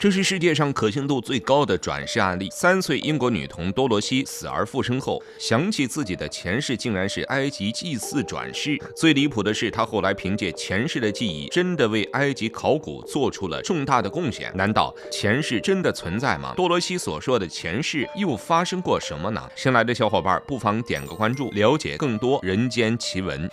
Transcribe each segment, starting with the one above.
这是世界上可信度最高的转世案例。3岁英国女童多罗西死而复生后，想起自己的前世竟然是埃及祭祀转世。最离谱的是，她后来凭借前世的记忆，真的为埃及考古做出了重大的贡献。难道前世真的存在吗？多罗西所说的前世又发生过什么呢？新来的小伙伴不妨点个关注，了解更多人间奇闻。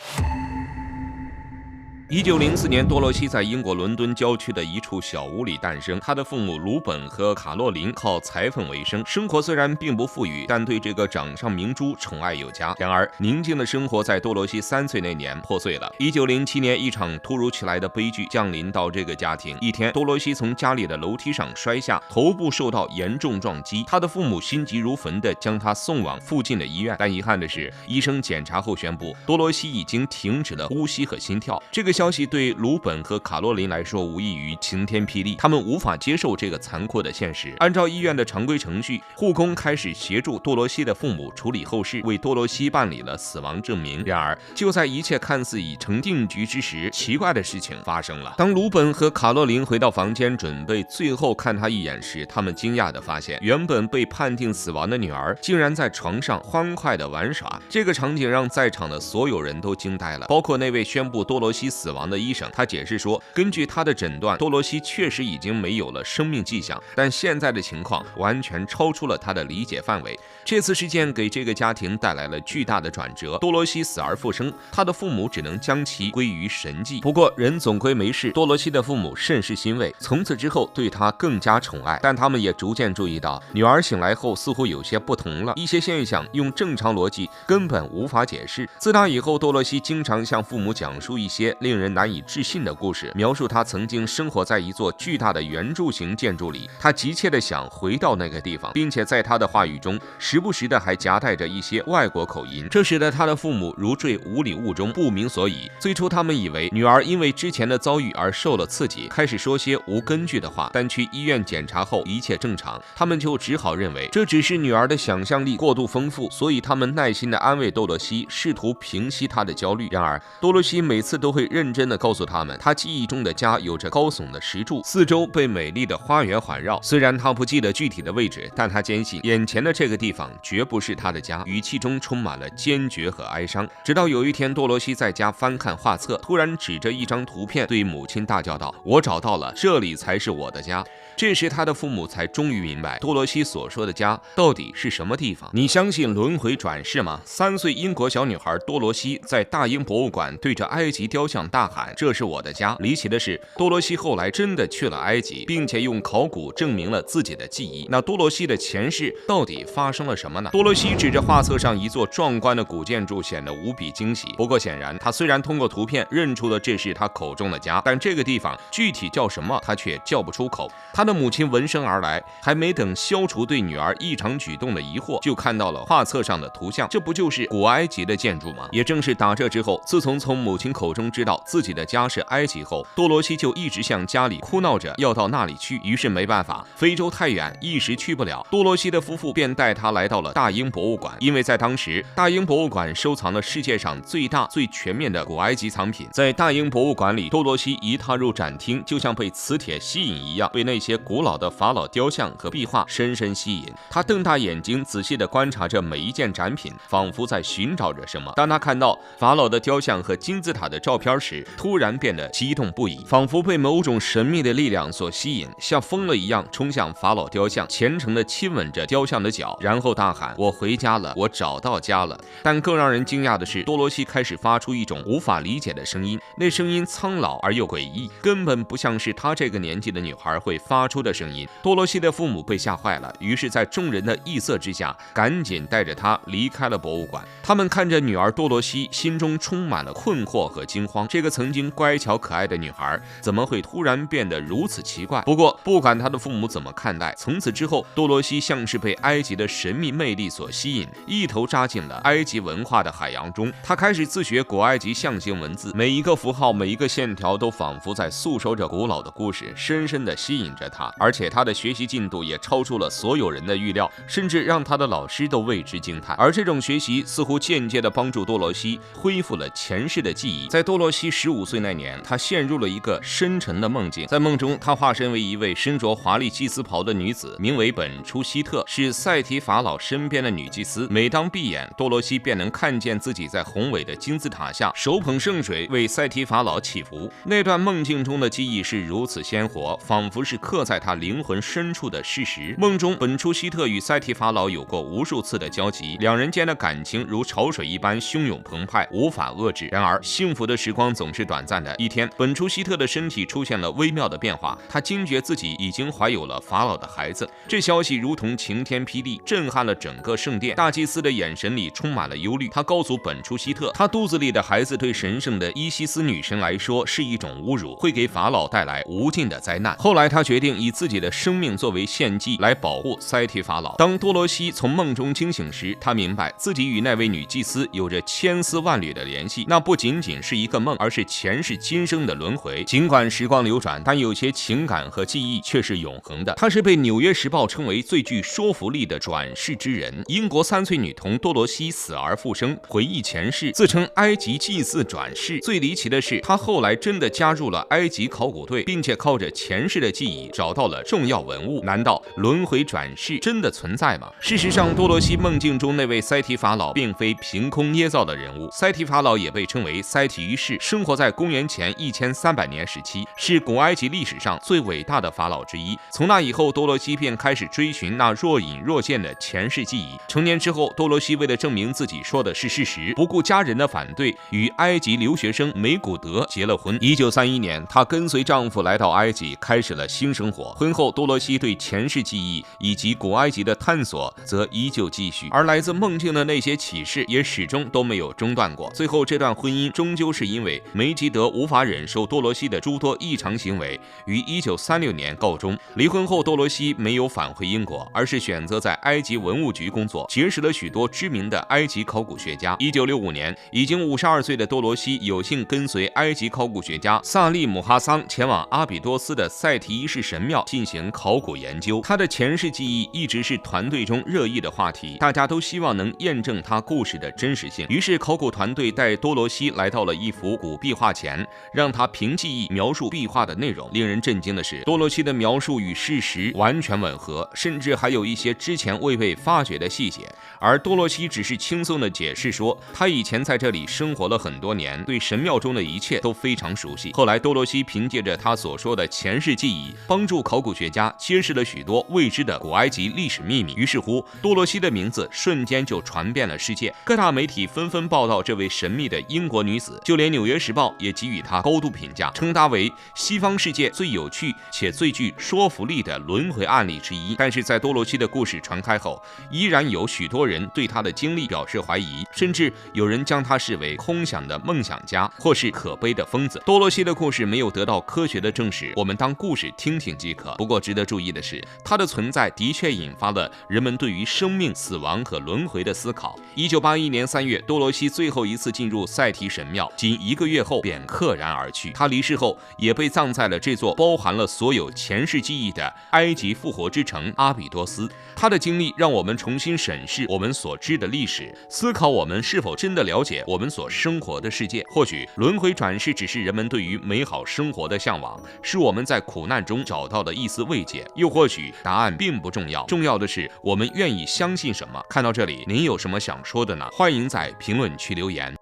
1904年，多罗西在英国伦敦郊区的一处小屋里诞生。他的父母鲁本和卡洛琳靠裁缝为生，生活虽然并不富裕，但对这个掌上明珠宠爱有加。然而，宁静的生活在多罗西3岁那年破碎了。1907年，一场突如其来的悲剧降临到这个家庭。一天，多罗西从家里的楼梯上摔下，头部受到严重撞击。他的父母心急如焚地将他送往附近的医院，但遗憾的是，医生检查后宣布，多罗西已经停止了呼吸和心跳。这个消息对鲁本和卡洛琳来说无异于晴天霹雳，他们无法接受这个残酷的现实。按照医院的常规程序，护工开始协助多罗西的父母处理后事，为多罗西办理了死亡证明。然而，就在一切看似已成定局之时，奇怪的事情发生了。当鲁本和卡洛琳回到房间准备最后看他一眼时，他们惊讶地发现，原本被判定死亡的女儿竟然在床上欢快地玩耍。这个场景让在场的所有人都惊呆了，包括那位宣布多罗西死亡的医生。他解释说，根据他的诊断，多罗西确实已经没有了生命迹象，但现在的情况完全超出了他的理解范围。这次事件给这个家庭带来了巨大的转折，多罗西死而复生，他的父母只能将其归于神迹。不过人总归没事，多罗西的父母甚是欣慰，从此之后对他更加宠爱。但他们也逐渐注意到，女儿醒来后似乎有些不同了，一些现象用正常逻辑根本无法解释。自那以后，多罗西经常向父母讲述一些令人难以置信的故事，描述他曾经生活在一座巨大的圆柱形建筑里，他急切地想回到那个地方，并且在他的话语中时不时的还夹带着一些外国口音，这使得他的父母如坠五里雾中，不明所以。最初他们以为女儿因为之前的遭遇而受了刺激，开始说些无根据的话，但去医院检查后一切正常，他们就只好认为这只是女儿的想象力过度丰富，所以他们耐心地安慰多罗西，试图平息她的焦虑。然而多罗西每次都会认真地告诉他们，他记忆中的家有着高耸的石柱，四周被美丽的花园环绕。虽然他不记得具体的位置，但他坚信眼前的这个地方绝不是他的家，语气中充满了坚决和哀伤。直到有一天，多罗西在家翻看画册，突然指着一张图片对母亲大叫道：“我找到了，这里才是我的家。”这时他的父母才终于明白，多罗西所说的家到底是什么地方。你相信轮回转世吗？3岁英国小女孩多罗西在大英博物馆对着埃及雕像大喊：“这是我的家！”离奇的是，多罗西后来真的去了埃及，并且用考古证明了自己的记忆。那多罗西的前世到底发生了什么呢？多罗西指着画册上一座壮观的古建筑，显得无比惊喜。不过显然，他虽然通过图片认出了这是他口中的家，但这个地方具体叫什么，他却叫不出口。他的母亲闻声而来，还没等消除对女儿异常举动的疑惑，就看到了画册上的图像，这不就是古埃及的建筑吗？也正是打这之后，自从母亲口中知道自己的家是埃及后，多罗西就一直向家里哭闹着要到那里去。于是没办法，非洲太远，一时去不了，多罗西的夫妇便带他来到了大英博物馆。因为在当时，大英博物馆收藏了世界上最大最全面的古埃及藏品。在大英博物馆里，多罗西一踏入展厅，就像被磁铁吸引一样，被那些古老的法老雕像和壁画深深吸引。他瞪大眼睛，仔细地观察着每一件展品，仿佛在寻找着什么。当他看到法老的雕像和金字塔的照片时，突然变得激动不已，仿佛被某种神秘的力量所吸引，像疯了一样冲向法老雕像，虔诚地亲吻着雕像的脚，然后大喊：“我回家了，我找到家了。”但更让人惊讶的是，多罗西开始发出一种无法理解的声音，那声音苍老而又诡异，根本不像是她这个年纪的女孩会发出的声音。多罗西的父母被吓坏了，于是在众人的异色之下，赶紧带着她离开了博物馆。他们看着女儿多罗西，心中充满了困惑和惊慌。这个曾经乖巧可爱的女孩，怎么会突然变得如此奇怪？不过，不管她的父母怎么看待，从此之后，多罗西像是被埃及的神秘魅力所吸引，一头扎进了埃及文化的海洋中。她开始自学古埃及象形文字，每一个符号，每一个线条都仿佛在诉说着古老的故事，深深地吸引着她。而且她的学习进度也超出了所有人的预料，甚至让她的老师都为之惊叹。而这种学习似乎间接地帮助多罗西恢复了前世的记忆。在多罗西西15岁那年，他陷入了一个深沉的梦境。在梦中，他化身为一位身着华丽祭司袍的女子，名为本初希特，是赛提法老身边的女祭司。每当闭眼，多罗西便能看见自己在宏伟的金字塔下手捧圣水为赛提法老祈福。那段梦境中的记忆是如此鲜活，仿佛是刻在他灵魂深处的事实。梦中，本初希特与赛提法老有过无数次的交集，两人间的感情如潮水一般汹涌澎湃，无法遏制。然而，幸福的时光总是短暂的。一天，本初希特的身体出现了微妙的变化，他惊觉自己已经怀有了法老的孩子。这消息如同晴天霹雳，震撼了整个圣殿。大祭司的眼神里充满了忧虑，他告诉本初希特，他肚子里的孩子对神圣的伊西斯女神来说是一种侮辱，会给法老带来无尽的灾难。后来，他决定以自己的生命作为献祭来保护赛提法老。当多罗西从梦中惊醒时，他明白自己与那位女祭司有着千丝万缕的联系，那不仅仅是一个梦，而是前世今生的轮回。尽管时光流转，但有些情感和记忆却是永恒的。他是被《纽约时报》称为最具说服力的转世之人。英国3岁女童多罗西死而复生，回忆前世，自称埃及祭祀转世。最离奇的是，她后来真的加入了埃及考古队，并且靠着前世的记忆找到了重要文物。难道轮回转世真的存在吗？事实上，多罗西梦境中那位赛提法老并非凭空捏造的人物。赛提法老也被称为赛提一世，生活在公元前1300年时期，是古埃及历史上最伟大的法老之一。从那以后，多罗西便开始追寻那若隐若现的前世记忆。成年之后，多罗西为了证明自己说的是事实，不顾家人的反对，与埃及留学生梅古德结了婚。1931年，她跟随丈夫来到埃及，开始了新生活。婚后，多罗西对前世记忆以及古埃及的探索则依旧继续，而来自梦境的那些启示也始终都没有中断过。最后，这段婚姻终究是因为梅吉德无法忍受多罗西的诸多异常行为，于1936年告终。离婚后，多罗西没有返回英国，而是选择在埃及文物局工作，结识了许多知名的埃及考古学家。1965年，已经52岁的多罗西有幸跟随埃及考古学家萨利姆哈桑前往阿比多斯的赛提一世神庙进行考古研究。他的前世记忆一直是团队中热议的话题，大家都希望能验证他故事的真实性。于是，考古团队带多罗西来到了一幅古壁画前，让他凭记忆描述壁画的内容。令人震惊的是，多罗西的描述与事实完全吻合，甚至还有一些之前未被发掘的细节。而多罗西只是轻松地解释说，他以前在这里生活了很多年，对神庙中的一切都非常熟悉。后来，多罗西凭借着他所说的前世记忆，帮助考古学家揭示了许多未知的古埃及历史秘密。于是乎，多罗西的名字瞬间就传遍了世界，各大媒体纷纷报道这位神秘的英国女子，就连《纽约时报》也给予她高度评价，称她为西方世界最有趣且最具说服力的轮回案例之一。但是在多罗西的故事传开后，依然有许多人对她的经历表示怀疑，甚至有人将她视为空想的梦想家或是可悲的疯子。多罗西的故事没有得到科学的证实，我们当故事听听即可。不过值得注意的是，她的存在的确引发了人们对于生命、死亡和轮回的思考。1981年3月，多罗西最后一次进入赛提神庙，仅1个月后便溘然而去。他离世后也被葬在了这座包含了所有前世记忆的埃及复活之城阿比多斯。他的经历让我们重新审视我们所知的历史，思考我们是否真的了解我们所生活的世界。或许轮回转世只是人们对于美好生活的向往，是我们在苦难中找到的一丝慰藉。又或许答案并不重要，重要的是我们愿意相信什么。看到这里，您有什么想说的呢？欢迎在评论区留言。